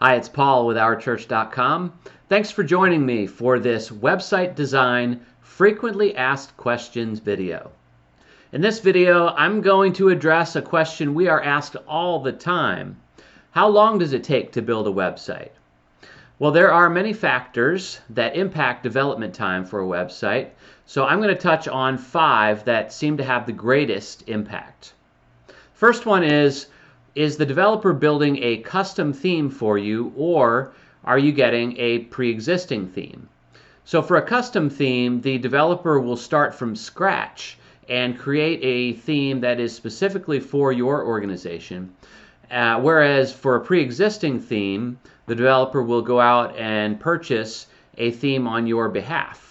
Hi, it's Paul with OurChurch.com. Thanks for joining me for this website design frequently asked questions video. In this video, I'm going to address a question we are asked all the time. How long does it take to build a website? Well, there are many factors that impact development time for a website, so I'm going to touch on 5 that seem to have the greatest impact. First one is the developer building a custom theme for you, or are you getting a pre-existing theme? So for a custom theme, the developer will start from scratch and create a theme that is specifically for your organization. Whereas for a pre-existing theme, the developer will go out and purchase a theme on your behalf.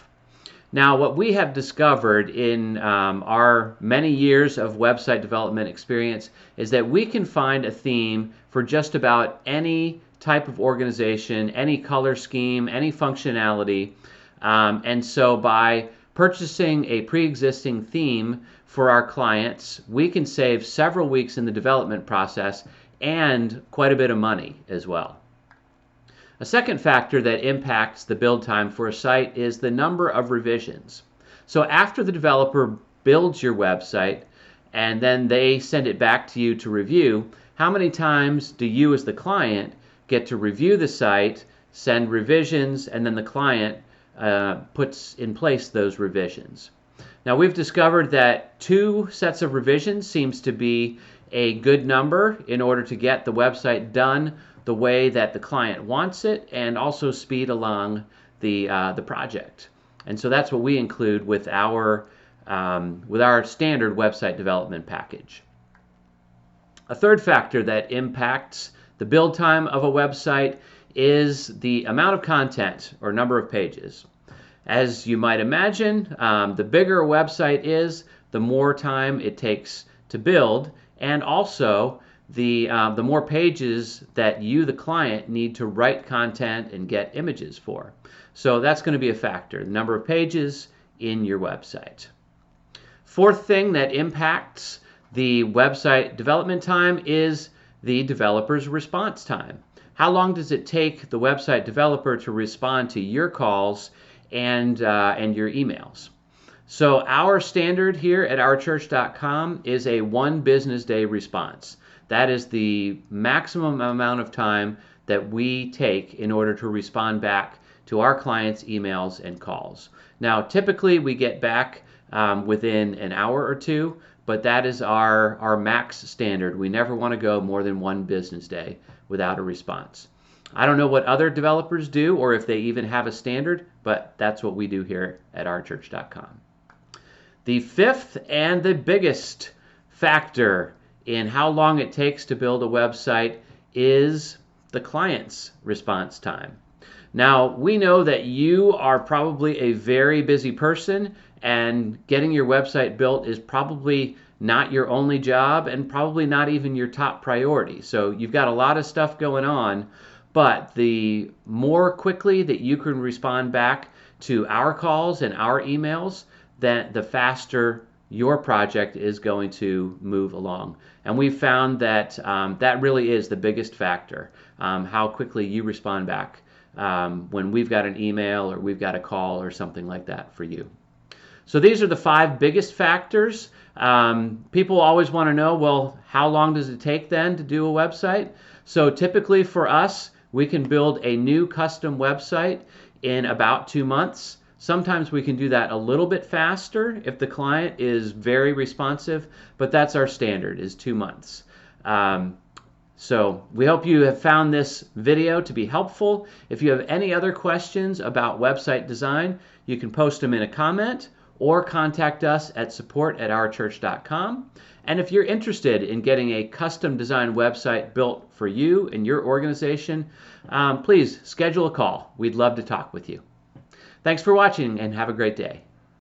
Now, what we have discovered in our many years of website development experience is that we can find a theme for just about any type of organization, any color scheme, any functionality. And so by purchasing a pre-existing theme for our clients, we can save several weeks in the development process and quite a bit of money as well. A second factor that impacts the build time for a site is the number of revisions. So after the developer builds your website and then they send it back to you to review, how many times do you as the client get to review the site, send revisions, and then the client puts in place those revisions? Now, we've discovered that 2 sets of revisions seems to be a good number in order to get the website done the way that the client wants it and also speed along the project. And so that's what we include with our standard website development package. A third factor that impacts the build time of a website is the amount of content or number of pages. As you might imagine, the bigger a website is, the more time it takes to build, and also the more pages that you, the client, need to write content and get images for. So that's going to be a factor, the number of pages in your website. Fourth thing that impacts the website development time is the developer's response time. How long does it take the website developer to respond to your calls and your emails? So our standard here at OurChurch.com is a 1 business day response. That is the maximum amount of time that we take in order to respond back to our clients' emails and calls. Now, typically we get back within an hour or 2, but that is our max standard. We never want to go more than 1 business day without a response. I don't know what other developers do or if they even have a standard, but that's what we do here at OurChurch.com. The 5th and the biggest factor in how long it takes to build a website is the client's response time. Now, we know that you are probably a very busy person, and getting your website built is probably not your only job and probably not even your top priority. So you've got a lot of stuff going on, but the more quickly that you can respond back to our calls and our emails, then the faster your project is going to move along. And we've found that that really is the biggest factor, how quickly you respond back when we've got an email or we've got a call or something like that for you. So these are the 5 biggest factors. People always want to know, well, how long does it take then to do a website? So typically for us, we can build a new custom website in about 2 months. Sometimes we can do that a little bit faster if the client is very responsive, but that's our standard, is 2 months. So we hope you have found this video to be helpful. If you have any other questions about website design, you can post them in a comment or contact us at support@OurChurch.com. And if you're interested in getting a custom design website built for you and your organization, please schedule a call. We'd love to talk with you. Thanks for watching and have a great day.